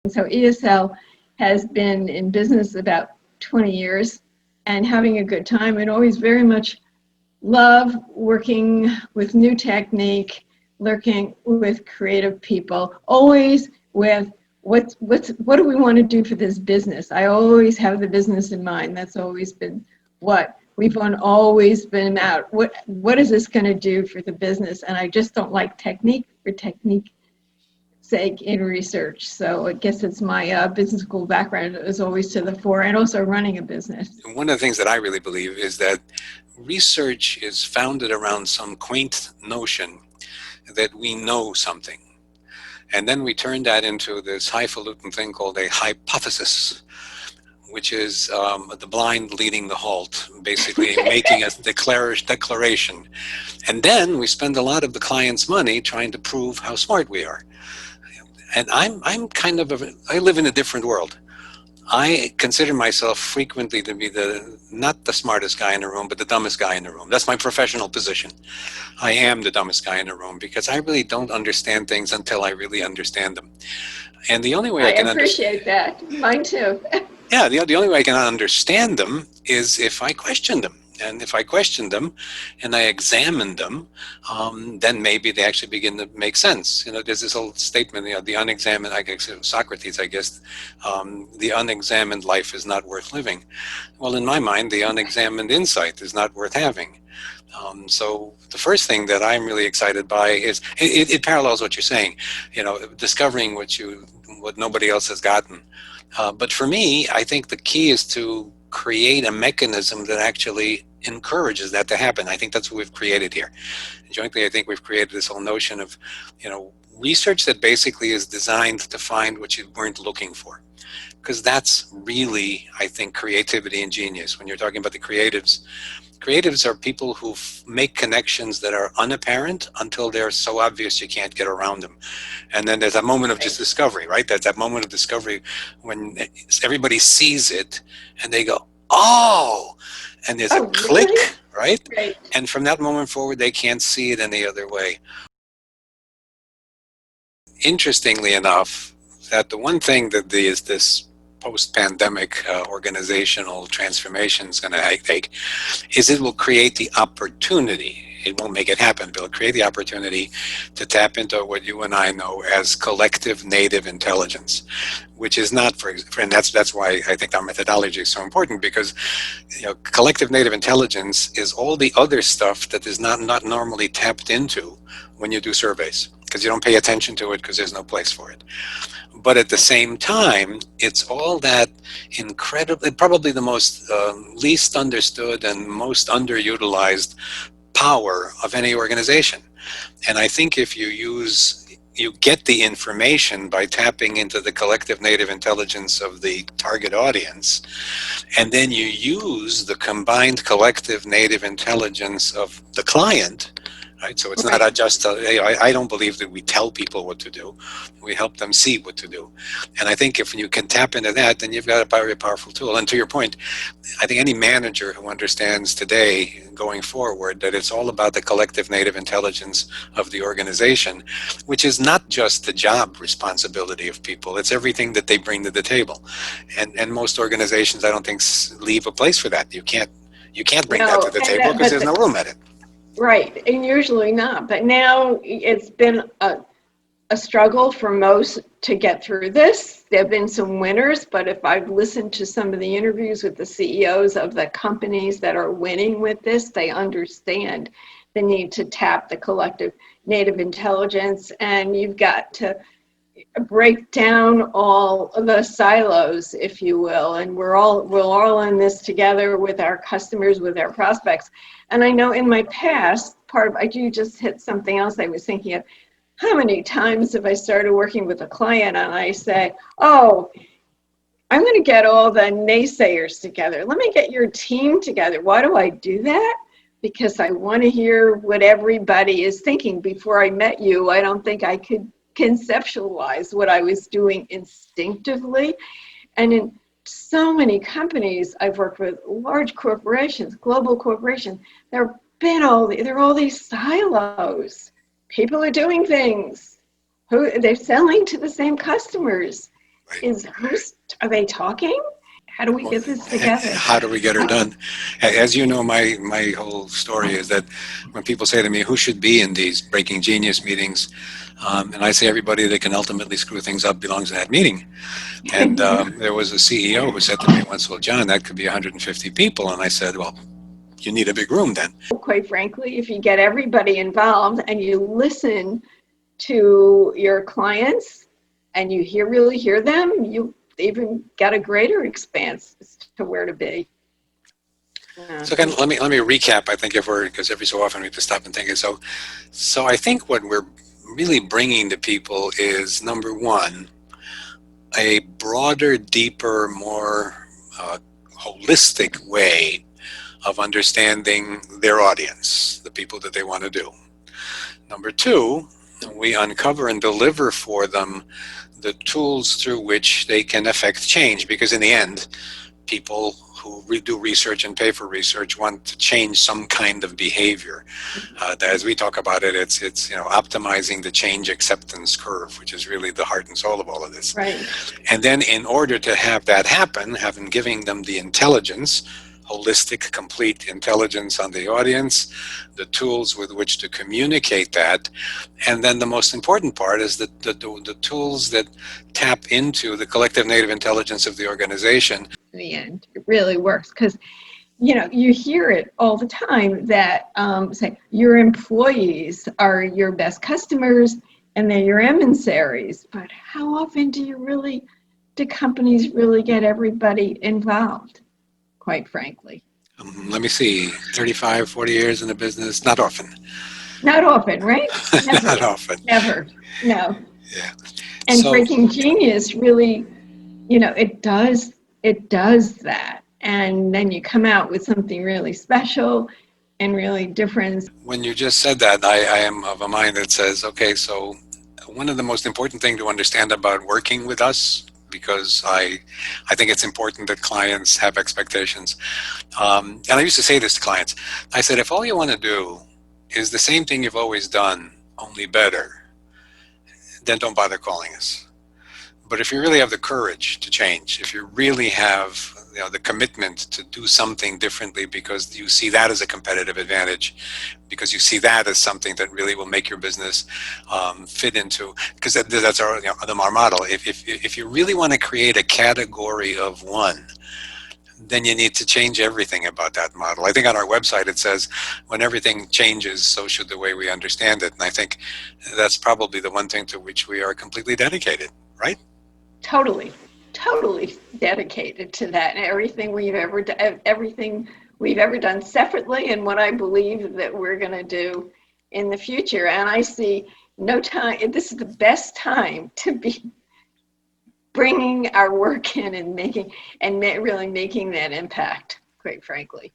So ESL has been in business about 20 years and having a good time, and always very much love working with new technique, working with creative people, always with what do we want to do for this business? I always have the business in mind. That's always been what we've always been out. What is this going to do for the business? And I just don't like technique for technique sake in research. So I guess it's my business school background is always to the fore, and also running a business. One of the things that I really believe is that research is founded around some quaint notion that we know something. And then we turn that into this highfalutin thing called a hypothesis, which is the blind leading the halt, basically making a declaration. And then we spend a lot of the client's money trying to prove how smart we are. And I'm kind of I live in a different world. I consider myself frequently to be not the smartest guy in the room, but the dumbest guy in the room. That's my professional position. I am the dumbest guy in the room because I really don't understand things until I really understand them. And the only way I can appreciate that. Mine too. Yeah, the only way I can understand them is if I question them. And if I question them and I examine them, then maybe they actually begin to make sense. There's this old statement, the unexamined, I guess Socrates, the unexamined life is not worth living. Well, in my mind, the unexamined insight is not worth having. So the first thing that I'm really excited by is, it parallels what you're saying, discovering what nobody else has gotten. But for me, I think the key is to create a mechanism that actually encourages that to happen. I think that's what we've created here. Jointly, I think we've created this whole notion of, research that basically is designed to find what you weren't looking for. Because that's really, I think, creativity and genius. When you're talking about the creatives are people who make connections that are unapparent until they're so obvious you can't get around them. And then there's that moment of just discovery, right? That's that moment of discovery when everybody sees it and they go, oh, and there's a click, right? And from that moment forward, they can't see it any other way. Interestingly enough, that the one thing that is this post-pandemic organizational transformation is going to take is it will create the opportunity. It won't make it happen, but it'll create the opportunity to tap into what you and I know as collective native intelligence, which is not, and that's why I think our methodology is so important, because collective native intelligence is all the other stuff that is not normally tapped into when you do surveys, because you don't pay attention to it because there's no place for it. But at the same time, it's all that incredible, probably the most least understood and most underutilized power of any organization. And I think if you get the information by tapping into the collective native intelligence of the target audience, and then you use the combined collective native intelligence of the client, right? So it's not just, I don't believe that we tell people what to do. We help them see what to do. And I think if you can tap into that, then you've got a very powerful tool. And to your point, I think any manager who understands today going forward that it's all about the collective native intelligence of the organization, which is not just the job responsibility of people, it's everything that they bring to the table. And most organizations, I don't think, leave a place for that. You can't bring that to the table because there's no room at it. Right, and usually not. But now it's been a struggle for most to get through this. There have been some winners, but if I've listened to some of the interviews with the CEOs of the companies that are winning with this, they understand the need to tap the collective native intelligence, and you've got to break down all the silos, if you will, and we're all in this together with our customers, with our prospects. And I know in my past, you just hit something else I was thinking of. How many times have I started working with a client and I say, oh, I'm going to get all the naysayers together. Let me get your team together. Why do I do that? Because I want to hear what everybody is thinking. Before I met you, I don't think I could conceptualize what I was doing instinctively. And in so many companies I've worked with, large corporations, global corporations, there are all these silos. People are doing things. They're selling to the same customers. is are they talking? How do we get this together? How do we get her done? As you know, my whole story is that when people say to me, who should be in these Breaking Genius meetings? And I say everybody that can ultimately screw things up belongs in that meeting. And there was a CEO who said to me once, well, John, that could be 150 people. And I said, well, you need a big room then. Quite frankly, if you get everybody involved and you listen to your clients and you really hear them, you even get a greater expanse as to where to be. So again, let me recap. I think because every so often we have to stop and think. So I think what we're really bringing to people is, number one, a broader, deeper, more holistic way of understanding their audience, the people that they want to do. Number two, we uncover and deliver for them the tools through which they can affect change, because in the end, people who do research and pay for research want to change some kind of behavior. As we talk about it, it's optimizing the change acceptance curve, which is really the heart and soul of all of this. Right. And then in order to have that happen, giving them the intelligence, holistic, complete intelligence on the audience, the tools with which to communicate that, and then the most important part is the tools that tap into the collective native intelligence of the organization. In the end, it really works, because you hear it all the time that say your employees are your best customers and they're your emissaries. But how often do companies really get everybody involved? Quite frankly. Let me see, 35, 40 years in the business, not often. Not often, right? Never. Not often. Never, no. Yeah. And So, Breaking Genius really, it does that. And then you come out with something really special and really different. When you just said that, I am of a mind that says, okay, so one of the most important things to understand about working with us, because I think it's important that clients have expectations. And I used to say this to clients. I said, if all you want to do is the same thing you've always done, only better, then don't bother calling us. But if you really have the courage to change, if you really have the commitment to do something differently because you see that as a competitive advantage, because you see that as something that really will make your business fit into, because that's our model. If you really want to create a category of one, then you need to change everything about that model. I think on our website it says, when everything changes, so should the way we understand it. And I think that's probably the one thing to which we are completely dedicated, right? Totally dedicated to that. And everything we've ever done separately, and what I believe that we're going to do in the future. And I see no time. This is the best time to be bringing our work in and really making that impact, quite frankly.